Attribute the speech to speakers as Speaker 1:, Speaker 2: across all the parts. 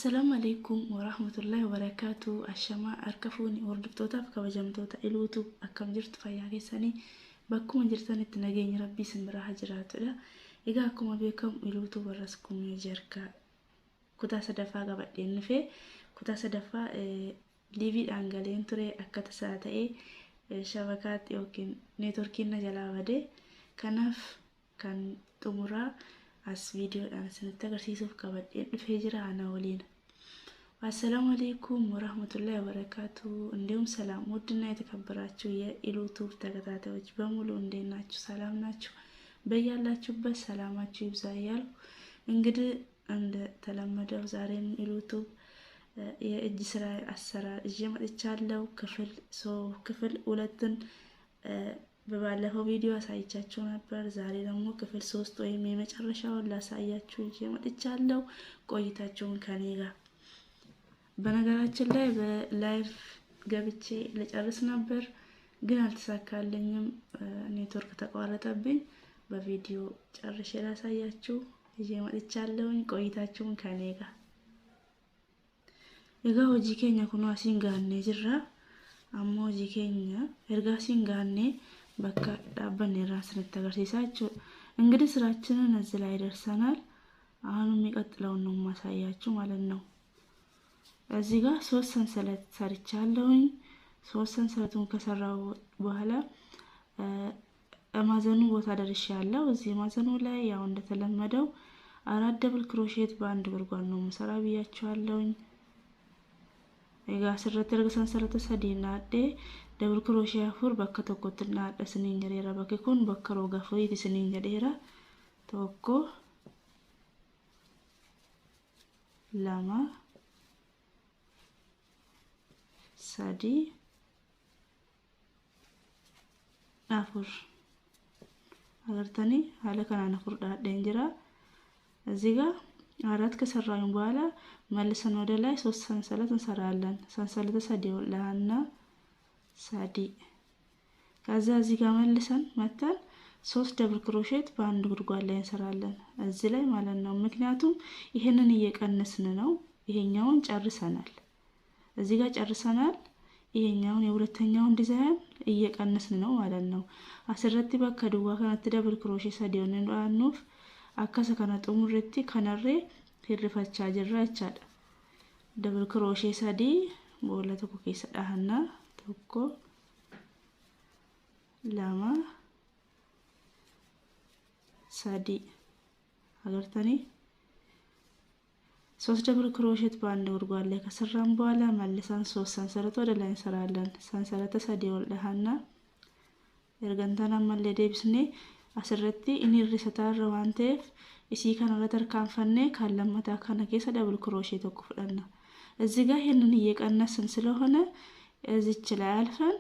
Speaker 1: السلام عليكم ورحمة الله وبركاته. الشماء أركفوني وردفتوتا بكوجمتوتا إلوتو أكم جرت فياكي سني بكم جرتني تنجيني ربي سنبراها جراتو لا إيجاكم بكم إلوتو برسكم يجركا كتا سدفا قبل في كتا سدفا ليفي أنجلين تري أكتا ساتي شبكات يمكن نتوركينا جلا ودي كناف كان تمرا as video أنا سنتقرسيسوف قبل في جرا أنا ولينا. السلام عليكم ورحمة الله وبركاته. اليوم سلام ودنا يتكبراتشو يا إلوتوب تقطعت وجبامولو نديناتشو سلام ناتشو بيالاتشو بس سلاماتشو يبزايال انقدر عند تلمدو زارين إلوتوب يا إجسرا السرا الجمع تشالو كفل ولتن በባለፈው ቪዲዮ አሳይቻችሁ ነበር። ዛሬ ደግሞ ክፍል 3 ወይም የመጨረሻውን ላሳያችሁ እየመጥቻለሁ። ቆይታችሁን ከኔ ጋር። በነገራችን ላይ በላይቭ ገብቼ ልጨርስ ነበር ግን አልተሳካልኝም፣ ኔትወርክ ተቋረጠብኝ። በቪዲዮ ጨርሼ ላሳያችሁ እየመጥቻለሁ። ቆይታችሁን ከኔ ጋር። የጋ ሆጂ ኬኛ ኩኑ አሲንጋኔ ጅራ አሞ ሆጂ ኬኛ ኤርጋ ሲንጋኔ በቃ ዳበን ራስን ተገርሲሳችሁ እንግዲህ ስራችንን እዚህ ላይ ደርሰናል። አሁን የሚቀጥለው ነው ማሳያችሁ ማለት ነው። እዚህ ጋር 3 ሰንሰለት ሰርቻለሁኝ። 3 ሰንሰለቱን ከሰራው በኋላ ማዘኑ ቦታ ደርሻለሁ። እዚህ ማዘኑ ላይ ያው እንደተለመደው 4 ደብል ክሮሼት በአንድ ጉርጓድ ነው መሰራ ብያችኋለሁኝ። እጋ ስረተርገ ሰንሰለት ሰዲና አደ ደብል ክሮሼ አፉር bakka tokkotti naadha sinin jedheera. bakki kun bakka roga furiiti sinin jedheera. tokko lama sadi afur agartani hala kanaan afur dhaadheen jira። እዚህ ጋር አራት ከሰራን በኋላ መልሰን ወደ ላይ 3 ሰንሰለት እንሰራለን። ሰንሰለት ሰዲውላና ሳዲ ከዛ እዚህ ጋር መልሰን መተን 3 ደብል ክሮሼት በአንድ ጉርጓድ ላይ እንሰራለን እዚህ ላይ ማለት ነው። ምክንያቱም ይሄንን እየቀነስን ነው። ይሄኛውን ጨርሰናል፣ እዚህ ጋር ጨርሰናል። ይሄኛውን የሁለተኛውን ዲዛይን እየቀነስን ነው ማለት ነው። አስረቲ በከዱዋ ከነት ደብል ክሮሼት ሰዲውን እንደአኑፍ አከሰ ከነጡ ሙረቲ ከነሬ hirrifachaa jirra jechaadha። ደብል ክሮሼ ሰዲ በሁለት ኮኬ ሰዳህና tokko lama sadi agartani 3 ደብል ክሮሼት በአንድ ጉርጓድ ላይ ከሰራን በኋላ መልሰን 3 ሰንሰለት ወደ ላይ እንሰራለን። ሰንሰለት ሰዲ ወልደሃና ergantana malle debisne asirratti inni risatarra waan ta'eef isii kanarra tarkaanfanne ካለማታ kana keessa ደብል ክሮሼ tokko fudhanna። እዚህ ጋር ይሄንን እየቀነስን ስለሆነ እዚች ላይ አልፈን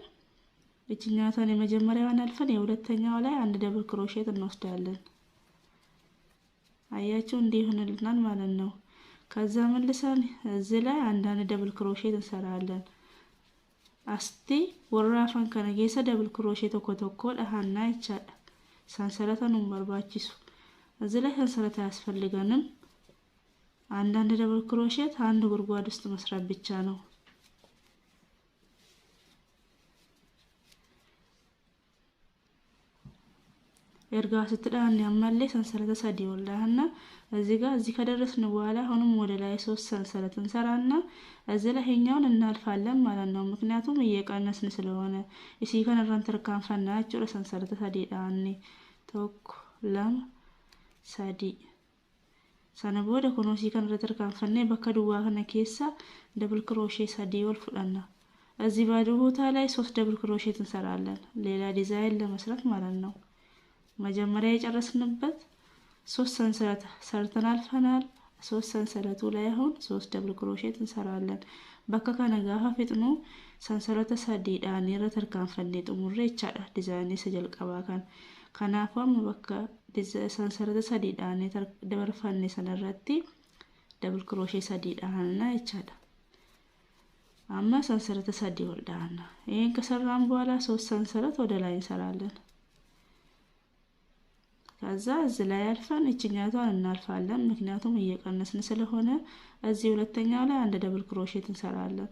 Speaker 1: እቺኛታን የመጀመሪያዋን አልፈን የሁለተኛው ላይ አንድ ደብል ክሮሼት እንወስዳለን። አያችሁ እንዲህ ሆነልናል ማለት ነው። ከዛ መልሰን እዚህ ላይ አንድ ደብል ክሮሼት እንሰራለን። አስቲ ወራፋን ከነጌሰ ደብል ክሮሼት ተኮተኮ ለሃና ይቻላል። ሰንሰለቱን በርባቺሱ እዚህ ላይ ሰንሰለት ያስፈልገንም አንድ ደብል ክሮሼት አንድ ጉርጓድ ውስጥ መስራት ብቻ ነው። ኤርጋ ስትዳን ያማለ ሰንሰለት ሰዲውላና እዚህ ጋር እዚህ ከደረስን በኋላ አሁንም ወደ ላይ 3 ሰንሰለት እንሰራና እዚህ ላይ ሄኛውን እናልፋለን ማለት ነው። ምክንያቱም እየቀነስን ስለሆነ እሺ ከነራን ተርካንፈናችሁ ሰንሰለት ሰዲዳኒ tokko lama sadi sana booda kunuunsi kan irra tarkaanfannee bakka duwwaa kana keessa ደብል ክሮሼ sadii wal fudhanna። እዚህ ባዶ ቦታ ላይ 3 ደብል ክሮሼት እንሰራለን ሌላ ዲዛይን ለመስራት ማለት ነው። መጀመሪያ የጨረስንበት 3 ሰንሰለት ሰርተን አልፈናል። 3 ሰንሰለቱ ላይ አሁን 3 ደብል ክሮሼት እንሰራለን። bakka kana gaafa fixnu ሰንሰለት sadiidhaan irra tarkaanfannee xumurree jechaadha ዲዛይን jalqabaa kan kanaafam bakka ሰንሰለት sadiidhaan dabarfanne sanarratti ደብል ክሮሼ sadiidhaan jechaadha። አማ ሰንሰለት sadii ወልዳና ይሄን ከሰራን በኋላ 3 ሰንሰለት ወደ ላይ እንሰራለን። ከዛ እዚህ ላይ አልፈን እችኛቷን እናልፋለን ምክንያቱም እየቀነስን ስለሆነ እዚህ ሁለተኛው ላይ አንድ ደብል ክሮሼት እንሰራለን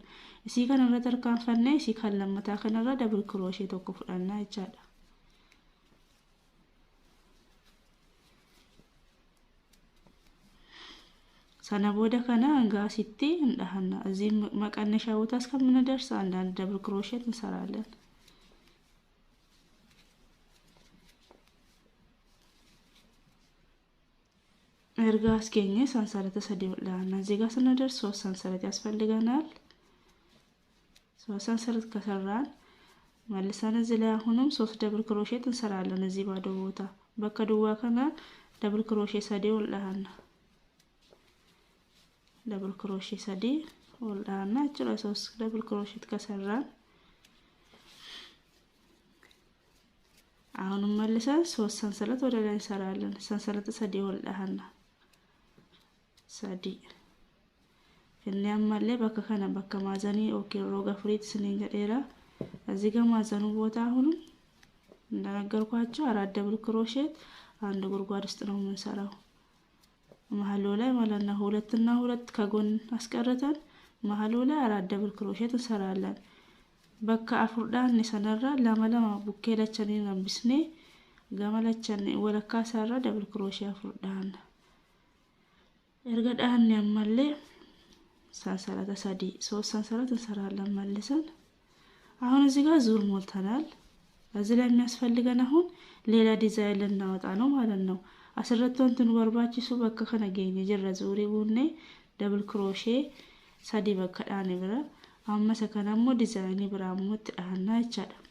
Speaker 1: እሲ ከነራ ተርካን ፈነ እሲ ካለመታ ከነራ ደብል ክሮሼት ወኩፍራና ይቻላል ሰነቦደ ከና አንጋሲቲ እንደሃና እዚህ መቀነሻ ቦታ እስከምንደርስ አንድ ደብል ክሮሼት እንሰራለን እርጋ አስገኘ ሰንሰለት ተሰደውላና እዚህ ጋር ስንደርስ 3 ሰንሰለት ያስፈልገናል 3 ሰንሰለት ከሰራን መልሰን እዚህ ላይ አሁንም 3 ደብል ክሮሼት እንሰራለን እዚህ ባዶ ቦታ በከዱዋ ከና ደብል ክሮሼት ሰደውላና ደብል ክሮሼት ሰደውላና እችላ 3 ደብል ክሮሼት ከሰራን አሁንም መልሰን 3 ሰንሰለት ወደ ላይ እንሰራለን ሰንሰለት ሰደውላና سادي كني أمالي بكا كنا بكا مازني أوكي روغا فريد سنين جديرة أزيغا مازنو بوتا هونو نرقر قواتشو أراد دبل كروشيت عند غرغوار استنو من سراو محلولا مالنا هولت كاقون أسكارتان محلولا أراد دبل كروشيت سرالان بكا أفردان نسانرا لما بكيلا چانين رمبسني غاملا چاني ولكا سارا دبل كروشي أفردان እርገዳ ያማለ ሰንሰለት ሰዲ 3 ሰንሰለት እንሰራለን መልሰን አሁን እዚህ ጋር ዙር ሞልተናል እዚህ ላይ የሚያስፈልገን አሁን ሌላ ዲዛይን ልናወጣ ነው ማለት ነው አስረቶን ትንወርባቺሱ በከ ከነገኝ ጀረ ዙሪ ቡኔ ደብል ክሮሼ ሰዲ በከዳኒ ብራ አመሰ ከነሞ ዲዛይን ብራሙት አና ይቻላል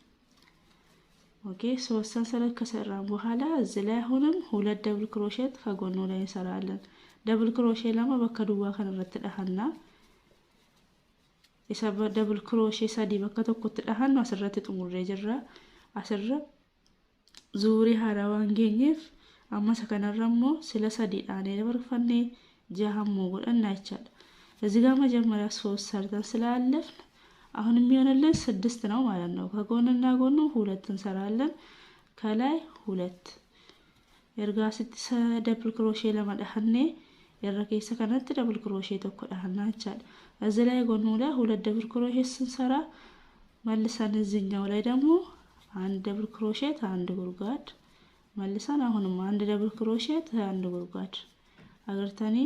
Speaker 1: ኦኬ 3 ሰንሰለት ከሰራን በኋላ እዚህ ላይ አሁንም 2 ደብል ክሮሼት ከጎኑ ላይ እንሰራለን دبل كروشيه لما بكدوا كان رتدهنا يسبب دبل كروشيه سادي بكتو كتدهنا وسرت تمر جرا اسر زوري هراوان جينيف اما سكن الرمو سلا سادي اني برفني جاهم موغل እና ይቻል እዚህ ጋር መጀመሪያ 3 ሰርተን ስላለፍ አሁን የሚሆነልን 6 ነው ማለት ነው ከጎንና ጎኑ 2 እንሰራለን ከላይ 2 እርጋ 6 ደብል ክሮሼ ለማዳህኔ የረከይሰ ከነት ደብል ክሮሼ ተቆዳህና ይቻል እዚህ ላይ ጎኑ ላይ 2 ደብል ክሮሼ ስንሰራ መልሰን እዚህኛው ላይ ደግሞ አንድ ደብል ክሮሼ አንድ ጉርጓድ መልሰን አሁንም አንድ ደብል ክሮሼ አንድ ጉርጓድ አገርታኒ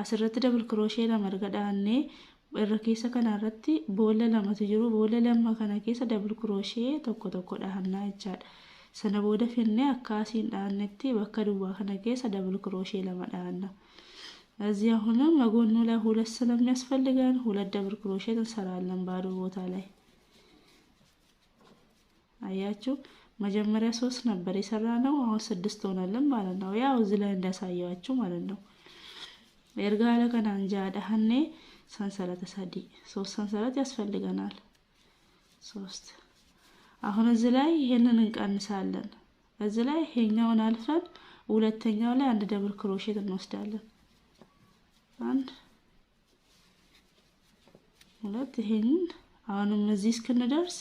Speaker 1: አስረት ደብል ክሮሼ ለማርገዳኔ የረከይሰ ከናረቲ ቦለ ለማትጅሩ ቦለ ለማከና ከይሰ ደብል ክሮሼ ተቆዳህና ይቻል ሰነቦደ ፍኔ አካሲን ዳነቲ በከዱዋ ከነ ከይሰ ደብል ክሮሼ ለማዳና እዚህ አሁንም መጎኑ ላይ 2 ስለሚያስፈልጋን 2 ደብል ክሮሼት እንሰራለን ባዶ ቦታ ላይ አያችሁ መጀመሪያ 3 ነበር የሰራነው አሁን 6 ሆነልን ማለት ነው ያው እዚህ ላይ እንዳሳያችሁ ማለት ነው እርጋለ ከናንጃ ዳህኔ ሰንሰለት ሰዲ 3 ሰንሰለት ያስፈልገናል 3 አሁን እዚህ ላይ ይሄንን እንቀንሳለን እዚህ ላይ ይሄኛውን አልፈን ሁለተኛው ላይ አንድ ደብል ክሮሼት እንወስዳለን አንድ ሁለት ይሄን አሁንም እዚህ እስክንደርስ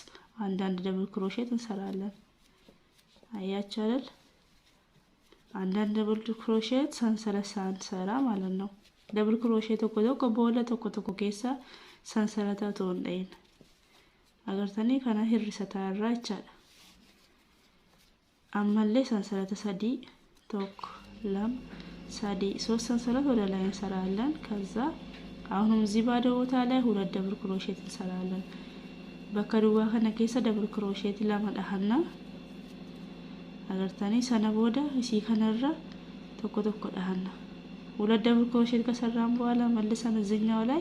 Speaker 1: አንድ ደብል ክሮሼት እንሰራለን አያችሁ አይደል አንድ ደብል ክሮሼት ሰንሰለት ሳንሰራ ማለት ነው ደብል ክሮሼት በኋላ ተቆ ከሳ ሰንሰለታቱ እንደይን አገርታኒ ካና ሂርሰታራ ይቻላል አማለ ሰንሰለት ሰዲ ቶክ ለም ሳዲ 3 ሰንሰለት ወደ ላይ እንሰራለን ከዛ አሁንም እዚህ ባዶ ቦታ ላይ 2 ደብል ክሮሼት እንሰራለን በከዱዋ ከነ ከይሰ ደብል ክሮሼት ለማዳህና አገርታኒ ሰነቦደ እሺ ከነራ ተቆ ዳህና 2 ደብል ክሮሼት ከሰራን በኋላ መልሰን እዚህኛው ላይ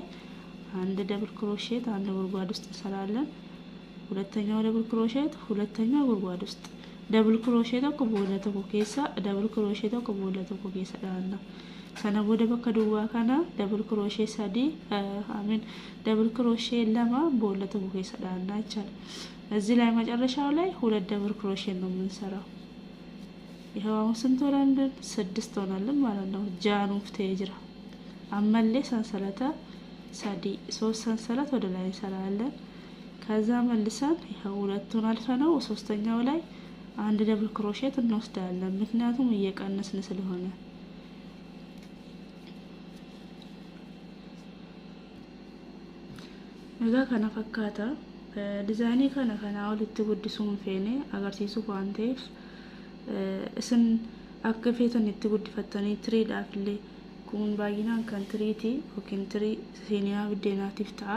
Speaker 1: አንድ ደብል ክሮሼት አንድ ጉርጓድ ውስጥ እንሰራለን ሁለተኛው ደብል ክሮሼት ሁለተኛው ጉርጓድ ውስጥ ደብል ክሮሼት ከቦለተ ኮኬሳ ደብል ክሮሼት ከቦለተ ኮኬሳ ዳና ሰነቦደ በከዱዋ ካና ደብል ክሮሼ ሳዲ አሜን ደብል ክሮሼ ለማ ቦለተ ኮኬሳ ዳና ይቻል እዚህ ላይ መጨረሻው ላይ 2 ደብል ክሮሼ ነው የምንሰራው ይሄው ስንት ሆነን 6 ሆነልን ማለት ነው ጃኑ ፍቴጅራ አመለ ሰንሰለታ ሳዲ 3 ሰንሰለት ወደ ላይ እንሰራለን ከዛ መልሰን ይሄው ሁለቱን አልፈነው ሶስተኛው ላይ አንድ ደብል ክሮሼት እንወስዳለን፣ ምክንያቱም እየቀነስን ስለሆነ። እዛ ከነ ፈካታ ዲዛይኒ ከነ ወልቲ ጉዲሱን ፌኔ አገርሲሱ ዋንቴፍ እስን akka feetan itti guddifattanii tiriidhaafillee kun baay'inaan kan tiriiti yookiin tirii siiniyaa biddeenaatiif ta'a.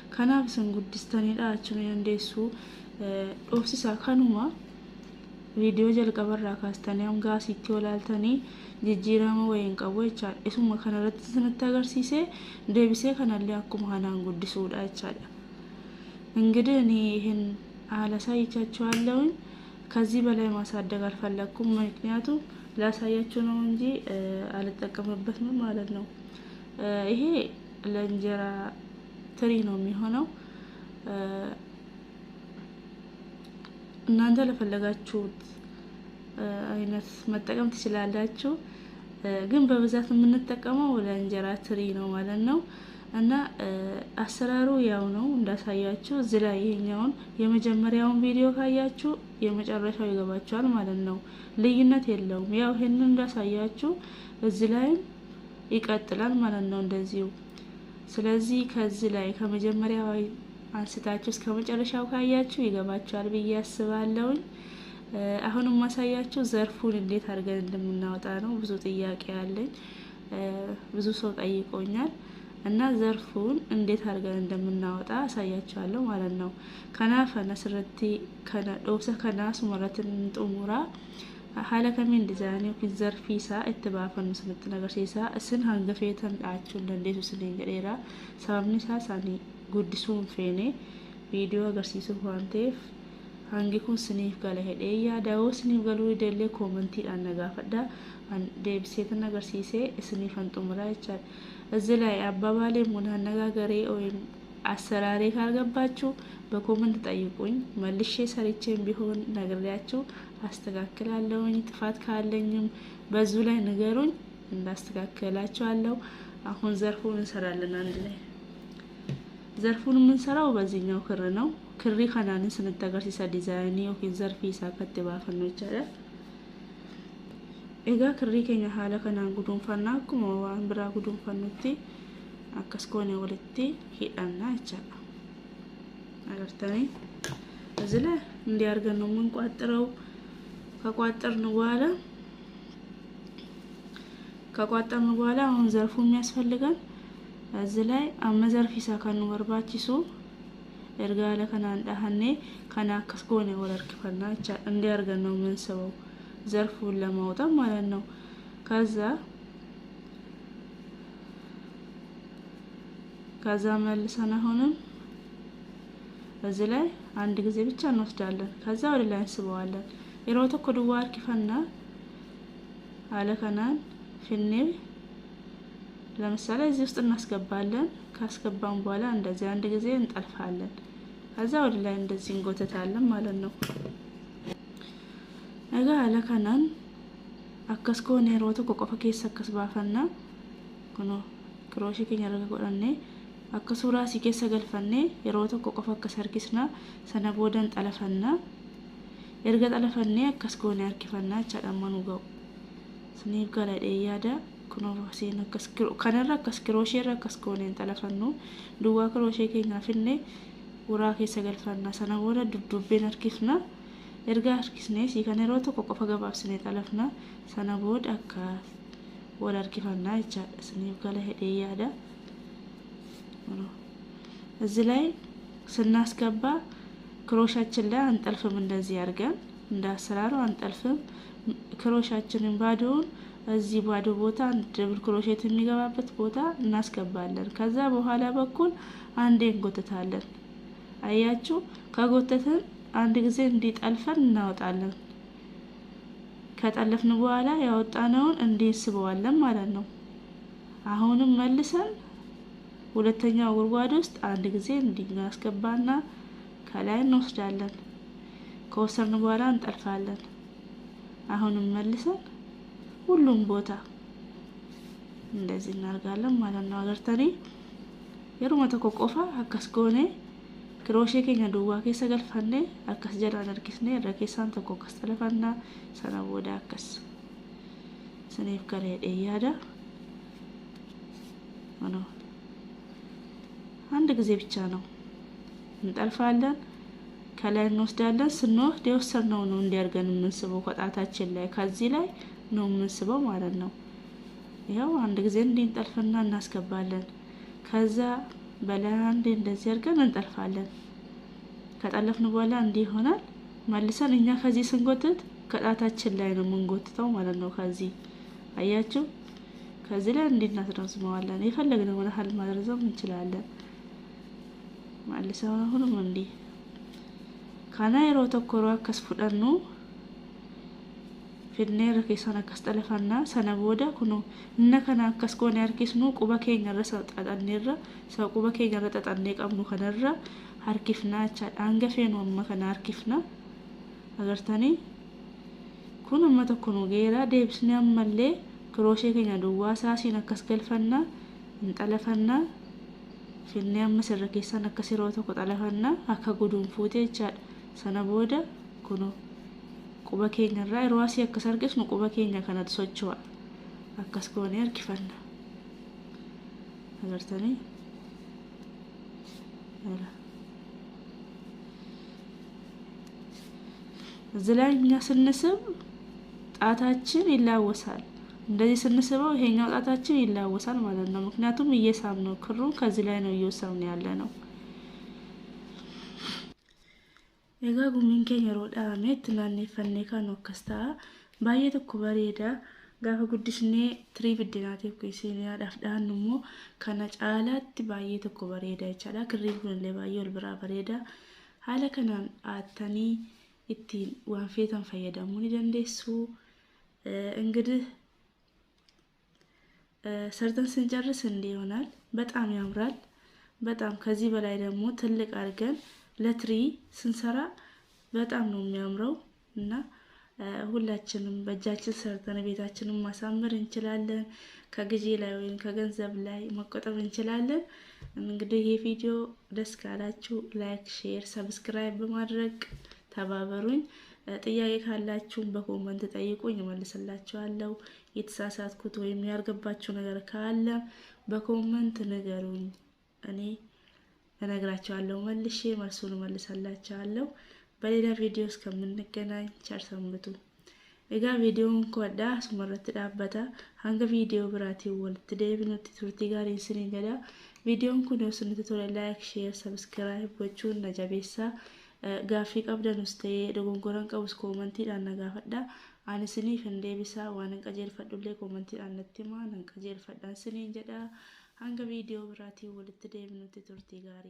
Speaker 1: Kanaaf isin guddistaniidha achuma dandeessu. Dhoofsisaa kanuma viidiyoo jalqabarraa kaastanii hanga asitti olaaltanii jijjiirama wayiin qabu jechaadha. Isuma kanarratti isinitti agarsiisee deebisee kanallee akkuma kanaan guddisuudha jechaadha. እንግዲህ እኔ ይሄን አላሳይቻችኋለሁኝ። ከዚህ በላይ ማሳደግ አልፈለኩም፣ ምክንያቱም ላሳያችሁ ነው እንጂ አልጠቀምበትም ማለት ነው። ይሄ ለእንጀራ ትሪ ነው የሚሆነው። እናንተ ለፈለጋችሁት አይነት መጠቀም ትችላላችሁ፣ ግን በብዛት የምንጠቀመው ለእንጀራ ትሪ ነው ማለት ነው። እና አሰራሩ ያው ነው እንዳሳያችሁ። እዚህ ላይ ይሄኛውን የመጀመሪያውን ቪዲዮ ካያችሁ የመጨረሻው ይገባችኋል ማለት ነው። ልዩነት የለውም። ያው ይሄንን እንዳሳያችሁ እዚህ ላይ ይቀጥላል ማለት ነው እንደዚሁ። ስለዚህ ከዚህ ላይ ከመጀመሪያው አንስታችሁ እስከ መጨረሻው ካያችሁ ይገባችኋል ብዬ አስባለሁ። አሁንም ማሳያችሁ ዘርፉን እንዴት አድርገን እንደምናወጣ ነው። ብዙ ጥያቄ አለኝ፣ ብዙ ሰው ጠይቆኛል እና ዘርፉን እንዴት አድርገን እንደምናወጣ አሳያችኋለሁ ማለት ነው። ከናፈ ነስረቲ ከነ ዶብሰ ከናስ መረትን ጥሙራ ሀለ ከሚን ዲዛይን ዮኪን ዘርፊሳ እትባፈኑ ስንት ነገር ሲሳ እስን ሀንገፌተን ዳችሁ እንደንዴቱ ስንኝ ጀዴራ ሰበብኒሳ ሳኒ ጉዲሱን ፌኔ ቪዲዮ አገርሲሱ ዋንቴፍ hangi kun siniif gala hedhee yaadaa'uu siniif galuu idellee koomentii dhaan nagaafadha. Deebiseetan agarsiisee isiniifan xumuraa jechaadha. እዚህ ላይ አባባሌ ሙን አነጋገሬ ወይም አሰራሬ ካልገባችሁ በኮሜንት ጠይቁኝ፣ መልሼ ሰርቼም ቢሆን ነግሬያችሁ አስተካክላለሁኝ። ጥፋት ካለኝም በዙ ላይ ንገሩኝ፣ እንዳስተካክላችኋለሁ። አሁን ዘርፉን እንሰራለን አንድ ላይ። ዘርፉን የምንሰራው በዚህኛው ክር ነው። ክሪ ከናንን ስንተገርሲሳ ዲዛይን ዮኪን ዘርፊሳ ከትባፈን ነው ይቻላል። ኤጋ ክሪ ከኛ ሀለ ከናን ጉዱንፋና አኩማ ዋን ብራ ጉዱንፋኑቲ አከስ ኮኔ ወለቲ ሂዳና ይቻላል። አገርታኒ እዚህ ላይ እንዲያርገን ነው የምንቋጥረው። ከቋጠርን በኋላ አሁን ዘርፉ የሚያስፈልገን እዚህ ላይ አመዘርፊሳ ካኑ በርባቺሱ ኤርጋ ለከናን ዳህኔ ከና አከስ ኮኔ ወለርክፈና ይቻላል። እንዲያርገን ነው የምንሰበው ዘርፉን ለማውጣት ማለት ነው። ከዛ መልሰን አሁንም እዚህ ላይ አንድ ጊዜ ብቻ እንወስዳለን። ከዛ ወደ ላይ እንስበዋለን። የሮቶ ኮዱዋር ኪፈና አለከናን ፍኔ ለምሳሌ እዚህ ውስጥ እናስገባለን። ካስገባን በኋላ እንደዚህ አንድ ጊዜ እንጠልፋለን። ከዛ ወደ ላይ እንደዚህ እንጎተታለን ማለት ነው። እጋ አለከናን አከስ ኮኔ ሮቶ ቆቆፈ ኬስ አከስ ባፈና ኩኖ ክሮሺ ከኛ ረጋ ጎዳኔ አከሱራ ሲኬስ ገልፈኔ የሮቶ ቆቆፈ ከሰርኪስና ሰነቦደን ጠለፈና ኤርጋ ጠለፈኔ አከስ ኮኔ አርኪፈና ቻዳማኑ ጋው ስኒብ ጋላ ደያዳ ኩኖ ሲን አከስ ክሮ ከነራ አከስ ክሮሺ ራ አከስ ኮኔ ጠለፈኑ ዱዋ ክሮሺ ከኛ ፍኔ ውራ ኬስ ገልፈና ሰነቦደ ዱዱቤን አርኪፍና erga harkisne si kaneroto qofa gabaabsine xalafna sana bood akka wal harkifanna jechaadha. Isiniif gala hedhee yaada. እዚህ ላይ ስናስገባ ክሮሻችን ላይ አንጠልፍም። እንደዚህ አድርገን እንዳሰራሩ አንጠልፍም። ክሮሻችንን ባዶውን እዚህ ባዶ ቦታ ደብል ክሮሼት የሚገባበት ቦታ እናስገባለን። ከዛ በኋላ በኩል አንዴ እንጎተታለን። አያችሁ ከጎተትን አንድ ጊዜ እንዲጠልፈን እናወጣለን። ከጠለፍን በኋላ ያወጣነውን እንዲስበዋለን ማለት ነው። አሁንም መልሰን ሁለተኛው ጉርጓድ ውስጥ አንድ ጊዜ እንዲናስገባና ከላይ እንወስዳለን። ከወሰድን በኋላ እንጠልፋለን። አሁንም መልሰን ሁሉም ቦታ እንደዚህ እናርጋለን ማለት ነው። አገርተኒ የሩመ ተቆቆፋ አከስኮኔ kiroshee keenya duwwaa keessa galfanne akkas jalaan harkisne irra keessaan tokko akkas xalafannaa sana booda akkas saniif gareedhe yaada አንድ ጊዜ ብቻ ነው እንጠልፋለን። ከላይ እንወስዳለን። ስንወስድ የወሰድነው ነው እንዲያርገን የምንስበው ከጣታችን ላይ ከዚህ ላይ ነው የምንስበው ማለት ነው። ያው አንድ ጊዜ እንጠልፍና እናስገባለን። ከዛ በላይ አንድ እንደዚህ አድርገን እንጠልፋለን። ከጠለፍን በኋላ እንዲህ ይሆናል። መልሰን እኛ ከዚህ ስንጎትት ከጣታችን ላይ ነው የምንጎትተው ማለት ነው። ከዚህ አያችሁ፣ ከዚህ ላይ እንዲህ እናስረዝመዋለን። የፈለግነውን ያህል ማድረዝም እንችላለን። መልሰን አሁንም እንዲህ ካናይሮ ተኮሮ አከስ ፉደኑ ፊድኔር ከሰና ከስተለፈና ሰነ ቦዳ ኩኑ እነ ከና አከስ ኮን ያርኪስኑ ቁባ ኬኛ ረሰ ጣጣኔራ ሰው ቁባ ኬኛ ረጣጣኔ ቀምኑ ከነራ አርኪፍና ቻ አንገፌኑ መከና አርኪፍና አገርታኒ ኩኑ መተኩኑ ጌራ ዴብስኒ አመሌ ክሮሼ ኬኛ ዱዋ ሳሲን አከስ ገልፈና እንጠለፈና ፊድኔ አመሰረ ከሰና ከሲሮ ተቆጣለፈና አካ ጉዱን ፉቴ ቻ ሰነ ቦዳ ኩኑ quba keenya irraa yeroo asii akkas argisnu quba keenya kanatti socho'a akkas goonee harkifanna agartanii እዚህ ላይ እኛ ስንስብ ጣታችን ይላወሳል። እንደዚህ ስንስበው ይሄኛው ጣታችን ይላወሳል ማለት ነው። ምክንያቱም እየሳብነው ክሩን ከዚህ ላይ ነው እየወሰድን ያለ ነው። egaa gumiin keenya yeroo dhaametti naanneffannee kan akkasta baay'ee tokko bareeda gaafa guddisnee tirii biddeenaatiif keessaniidhaaf dhaannu immoo kana caalaatti baay'ee tokko bareeda jechaadha. kirriin kunillee baay'ee ol biraa bareeda. haala kanaan aattanii ittiin waan feetan fayyadamuu ni dandeessu። እንግዲህ ሰርተን ስንጨርስ እንዲህ ይሆናል። በጣም ያምራል። በጣም ከዚህ በላይ ደግሞ ትልቅ አድርገን ለትሪ ስንሰራ በጣም ነው የሚያምረው እና ሁላችንም በእጃችን ሰርተን ቤታችንን ማሳመር እንችላለን። ከጊዜ ላይ ወይም ከገንዘብ ላይ መቆጠብ እንችላለን። እንግዲህ ይሄ ቪዲዮ ደስ ካላችሁ ላይክ፣ ሼር፣ ሰብስክራይብ በማድረግ ተባበሩኝ። ጥያቄ ካላችሁ በኮሜንት ጠይቁኝ እመልስላችኋለሁ። የተሳሳትኩት ወይም ያልገባችሁ ነገር ካለ በኮሜንት ንገሩኝ። እኔ እነግራችኋለሁ መልሼ መልሱን እመልስላችኋለሁ። በሌላ ቪዲዮ እስከምንገናኝ ቸር ሰንብቱ። እጋ ቪዲዮን ከወዳ ስመረት ዳበታ አንገ ቪዲዮ ብራቲ ወልት ዴብኑት ቱርቲ ጋር ይስሪን ገዳ ቪዲዮን ኩነው ስንተቶለ ላይክ፣ ሼር፣ ሰብስክራይብ ጎቹን ነጃቤሳ ጋፊ ቀብደን ውስጥ ደጎንጎረን ቀውስ ኮሜንት ዳነጋፈዳ አንስኒ ፈንዴቢሳ ዋንን ቀጀል ፈዱሌ ኮሜንት ዳነቲማ ነን ቀጀል ፈዳን ስኒ እንጀዳ አንገ ቪዲዮ ብራቲ ወልት ዴብኑት ቱርቲ ጋሪ